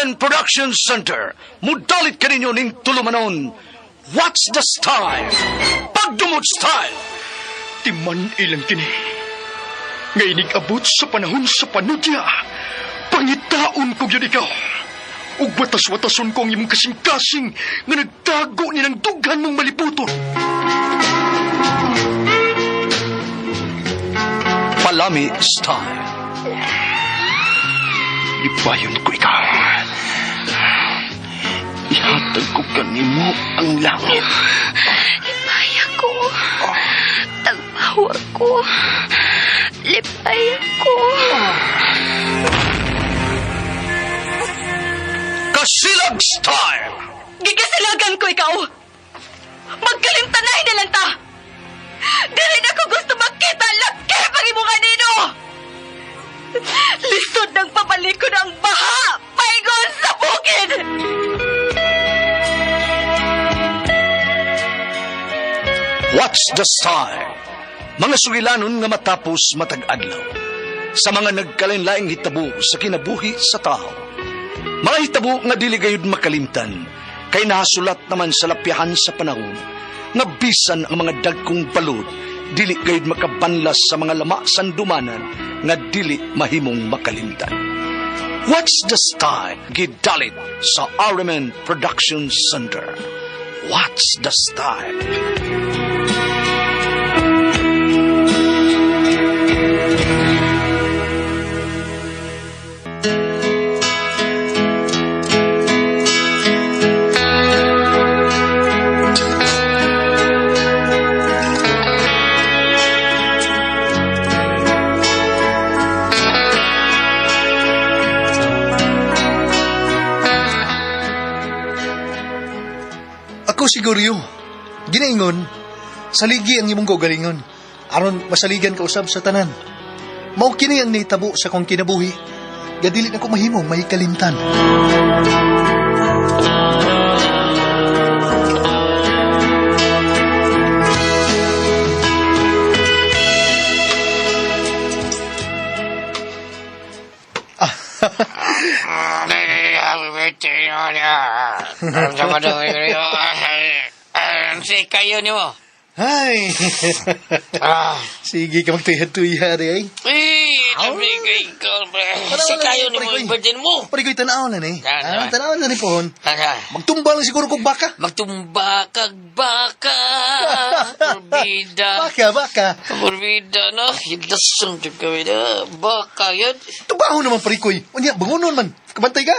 RMN Production Center. Mudalit ka ninyo ning tulumanon. What's the style? Pagdumot style. Timan ilang kini. Ngay abot sa panahon sa panudya. Pangitaon ko yun ikaw. Ug watas-watason ko ang imong kasing-kasing nga nagtago ni ng dughan mong maliputon. Palami style. Ibayon ko ikaw. Ihatag ko kanimo ang langit. Lipaya ko. Tagpawa ko. Lipaya ko. Kasilag style. Gigasilagan ko ikaw. Magkalimtanay na lang ta. Dili na ko gusto makita ang laki pag imunga nino. Lisod ng papalikod ang baha. Paigon sa bukid. What's the style? Mga sugilanon nga matapos matag-adlaw. Sa mga nagkalain-laing hitabo sa kinabuhi sa tao. Mga hitabo nga dili gayud makalimtan. Kay nasulat naman sa lapyahan sa panahon. Nga bisan ang mga dagkong balod. Dili gayud makabanlas sa mga lama sandumanan. Nga dili mahimong makalimtan. What's the style? Gidalit sa RMN Production Center. What's the style? Ako siguro, ginaingon, saligi ang imong kaugalingon, aron masaligan ka usab sa tanan. Mao kini ang nitabo sa kong kinabuhi, gadili na ko mahimong may kalimtan. Si kayo ni mo. Hay! Sige ka magtuyad-tuyad eh. Sabi kay ko. Si kayo ni mo yung virgin mo. Pari ko'y tanaw na ni. Tanaw na ni pohon. Ano? Magtumba lang siguro kong baka. Magtumba kag baka. Porbida. Baka. Porbida, no? Hidasong di ka, baka yun. Tubaho naman pari ko'y. Unya, bangunon man. Kabantay ka?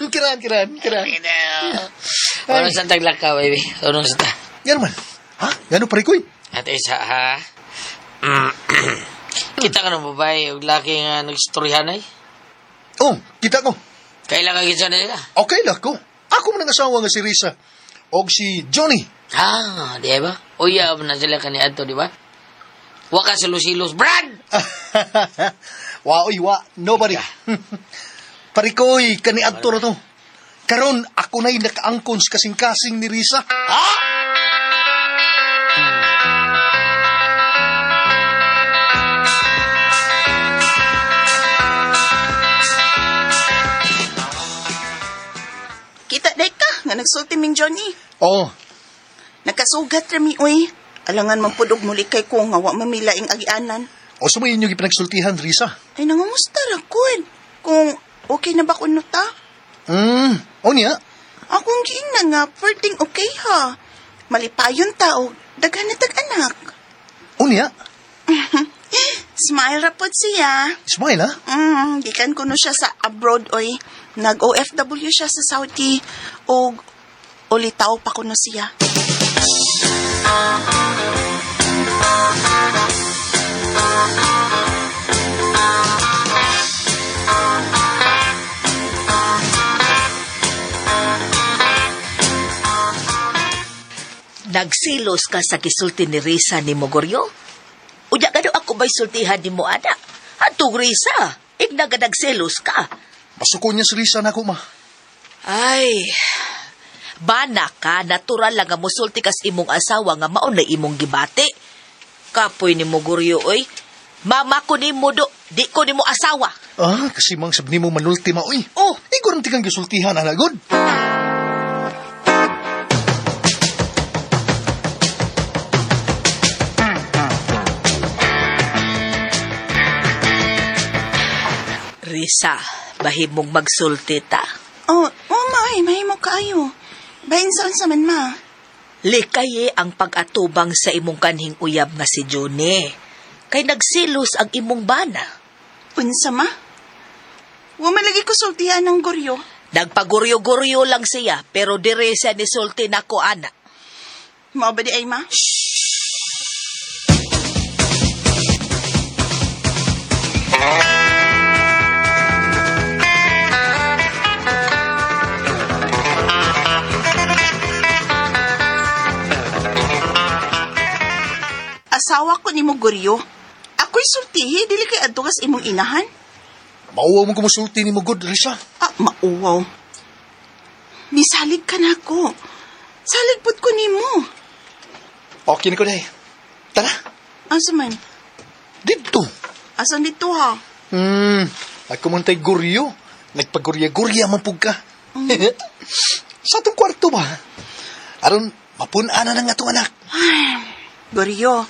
Kiran. Ano sa taglakaw, baby? Ano sa ta? Yan man. Ha? Gano pari ko'y? At isa, ha? Kita ka ng babae, yung laki nga nag-istoryahan ay. Oh, kita ko. Kailangan kita na nila. Okay lang ko. Ako man ang asawa nga si Risa. O si Johnny. Di ba? Uyab na sila kaniadto, di ba? Waka silos-silos, Brad! Wa. Nobody. Parikoy, kaniadto na to. Karon, ako na'y nakaangkon sa kasing-kasing ni Risa. Kita day ka, nga nagsulti ming Johnny. Oo. Nagkasugat rami, uy. Alangan man pudog muli kay ko nga wa mamilaing agianan. O sa mga inyong ipinagsultihan, Risa? Ay, nangangusta ra, kun. Kung okay na ba kuno ta? O niya? Akong giingnan nga, perting okay ha. Malipayon tao, daghan na tag-anak. O niya? Smile ra pod siya. Smile, ha? Gikan ko no siya sa abroad, oy. Nag-OFW siya sa Saudi. O ulitaw pa ko no siya. Nagsilos ka sa kisulti ni Risa ni Mogoryo? Unya gado ako ba'y sultihan ni mo, ana? Atong Risa, ignaga nagsilos ka. Masuko niya si Risa na ako, ma. Ay, bana ka, natural lang nga musulti kas imong asawa nga maon na imong gibati. Kapoy ni Mogoryo, oy. Mama ko ni mo do, di ko ni mo asawa. Ah, kasi mang sabni mo manulti maoy. Oh, Igor ang tikang gisultihan, anagod. Risa, bahimong magsulti ta. Oh, may mahimo kaayo. Bahin sa man, ma. Likaye ang pag-atubang sa imong kanhing uyab nga si Johnny. Kay nagsilos ang imong bana. Unsa, ma? Wa malagi ko sultihan ng goryo. Nagpaguryo-guryo lang siya, pero dire siya ni sulti na ko, ana. Mao ba di ay, ma? Asawa ko ni mo goryo. Ako'y sultihi, dili kay adto kas imong inahan. Mauwaw mo kumusulti ni mo, good, Risa. Ah, mauwaw. Misalig ka na ako. Salig pud ko nimo. Okay na ko, day. Tara, Asa man? dito. Asan dito ha? Nagkumuntay guryo. Nagpagurya-gurya mampug ka. Sa atong kwarto ba? Aron, mapuna na ng atong anak. Goryo,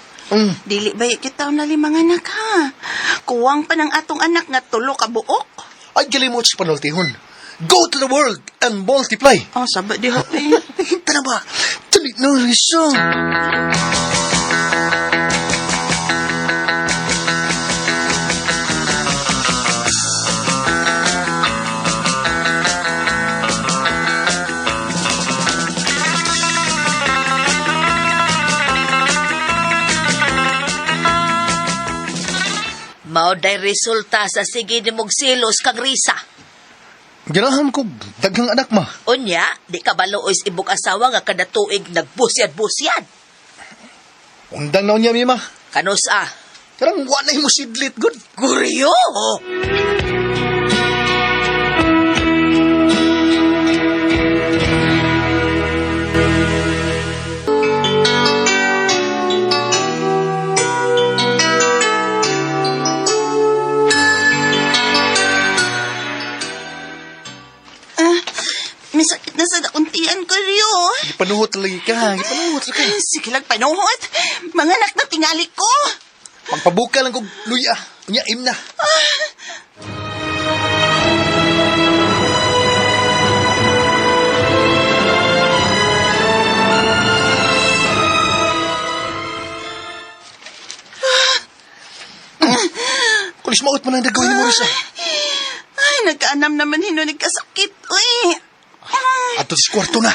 dili ba kita na limang anak ha? Kuwang pa ng atong anak nga tulo ka buok. Ay, galimot sa panultihon. Go to the world and multiply. Oh, sabat di hati. Tara ba? Dali na, Risa. Mao day resulta sa sige ni mong silos kang Risa. Ganahan ko, daghang anak ma. Unya, di ka baluoy sa ibong asawa nga kada tuig nagbusyad-busyad. Undang na niya, Mima. Kanus Karang wanay mo sidlit, good. Guryo! Misakit na sa dauntian ko, Rio. Ipanuhot lagi ka, ipanuhot lagi ka. Sige lang panuhot. Mga anak na tingali ko. Pagpabuka lang kong luya. Unya, im na. Kulis maot mo nang dagawin mo, Risa. Ay, nagkaanam naman hinunig kasakit. Uy. Ato sa kwarto na.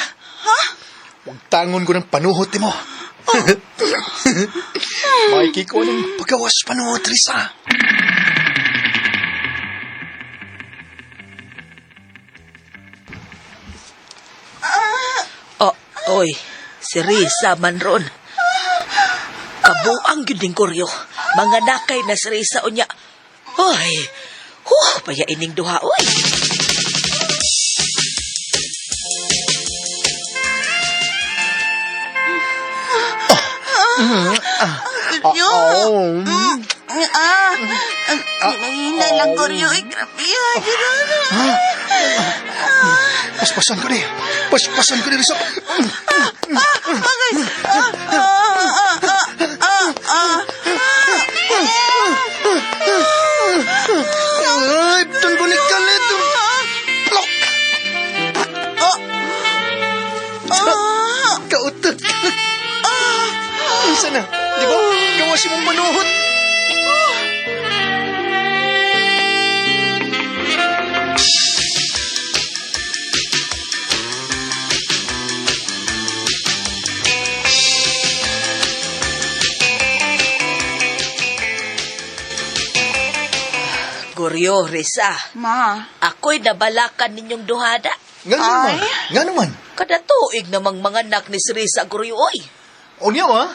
Huwag tangon ko ng panuhot mo. Maiki ko ng paggawas panuhot, Risa. Oh, oy, si Risa man ron. Kabuang yun din Guryo. Mga nakay na si Risa unya. Oy, paya ining duha, oy. Goryo. Mahina lang, Goryo. Ay, grabe yan. Paspasan ko ni. Paspasan ko ni, Risa. Ay, tan bulik ka nito. Plok! Kautot ka. Isa na. Di ba? Gawas mong manuhot. Guryo, Risa. Ma. Ako'y nabalakan ninyong duhada. Nga naman. Nga naman. Kada tuig namang mga anak ni si Risa, Guryo, oy. O niya, ma?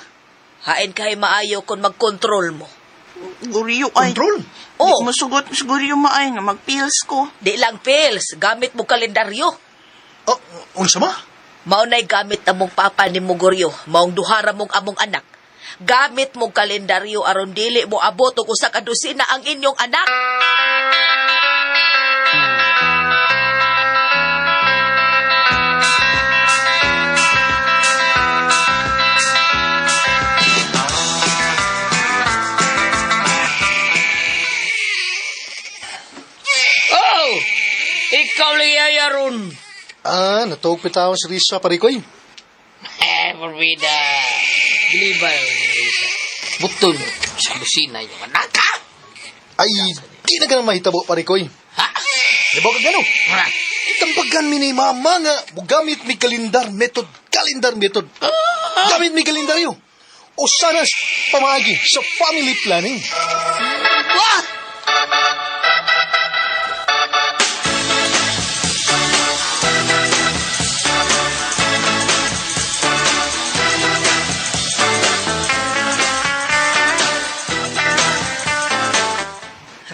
Hain kay maayo kung magkontrol mo. Goryo ay. Control. Di mo sugot sa Goryo maay nga mag-pills ko. Di lang pills, gamit mo kalendaryo. Unsa ma? Maunay gamit among papa ni mo, Guryo. Maong duhara mong among anak. Gamit mo kalendaryo aron dili mo abot og usa ka dosina ang inyong anak. Oh! Ikaw liyaya ron. Natuog pitawon si Risa, parikoy. Forbida. Gilibay ni Risa. Butol sa lusina yung anak ka. Ay, di na ka na mahitabo, parikoy. Ha? Di ba ka gano'n? Ha? Itambagan mi ni mama nga, gamit mi kalendar method. Gamit mi kalendaryo. O sanas pamagi sa family planning. Wah!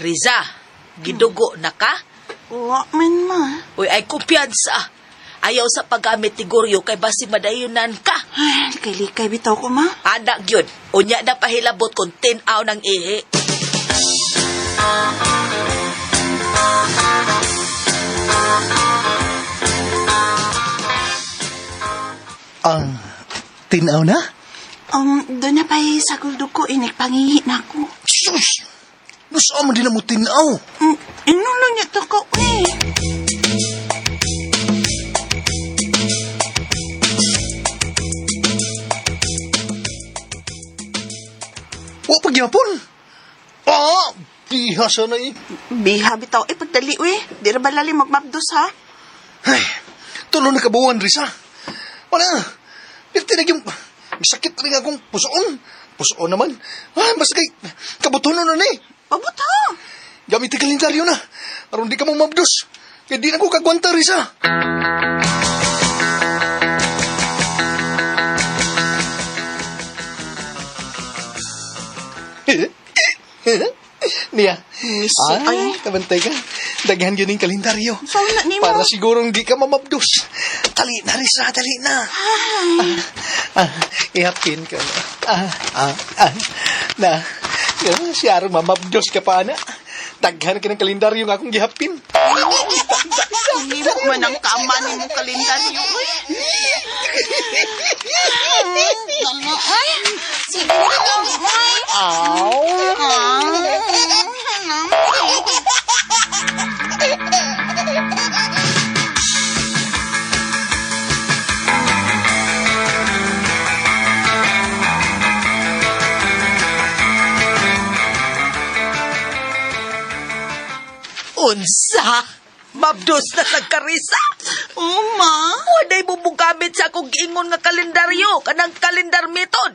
Riza, gidugo na ka? Wa man ma. Uy, ay kumpiyansa. Ayaw sa paggamit ni Goryo kay basi madayunan ka. Ay, kay bitaw ko ma. Anak gyud, unya na pahilabot kung tinaw ng ihi. Ang tinaw na? Doon na pa'y sa guldog ko, pangihi na ako. Sus! Nasa mo din na mo tinaw? Inulo niya to ko, eh. O pagyapon? Bihasa na eh. Biha bitaw, pagdali, Di ra ba lalim magmapdos, ha? Ay, tulo na kabuwan, Risa. Wala, pirti na yung sakit rin akong pusoon. Pusoon naman. Basta kay kabutunon na eh. Pabuta! Gamit ang kalendaryo na. Aron di ka mong mabdos. Kaya di na ko kagwanta, Risa. Nia. Ay. Kabantay ka. Daghan yun yung kalendaryo. So, na ni mo. Para sigurong di ka mamabdos. Dali na, Risa, dali na. Ihapin ka na. Siyaro mamabdos ka pa, na. Daghan ka ng kalendaryo nga akong gihapin. Hindi mo man ang kama ni mong kalendaryo, Ay, sige na lang, Unsa? Mabdos na sa karisa? Ma. Waday mo gamit sa akong giingon nga kalendaryo, kanang kalendar method.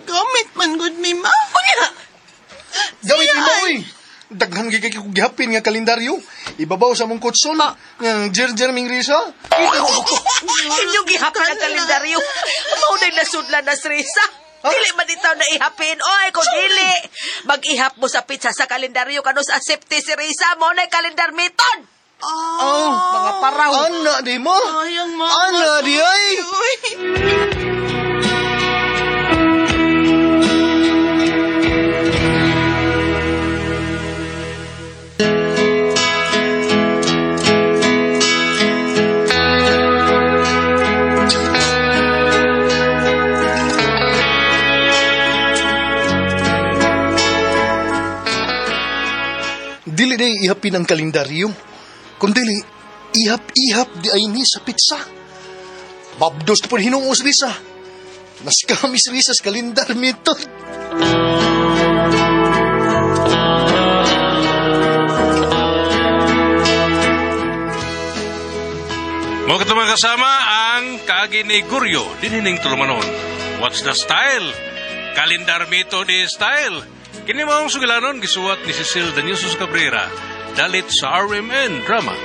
Gamit man good mi, ma. Unya! Gamit mo, uy. Daghan gigay ko gihapin nga kalendaryo. Ibabaw sa mong kutsol. Jer ming Risa. Inyong gihapin ang kalendaryo. Maunay nasudlan na si Risa. Dili man itaw na ihapin. Oy, kung dili, mag-ihap mo sa pizza sa kalendaryo kano sa safety si Risa mo na kalendar method. Mga paraw. Ana di mo. Ayang ma. Ana di ay. Dili na ihapin ang kalendaryo. Kung dili, ihap-ihap di ay ni sa pizza. Mabdos na po hinungos, Risa. Nas kami si Risa sa kalendar method. Mga katulong kasama ang kaagi ni Goryo, dinhining tulumanon. What's the style? Kalendar method is style. Kini maong sugilanon gisuwat ni Cecil Daniusos Cabrera, dalit sa RMN Drama.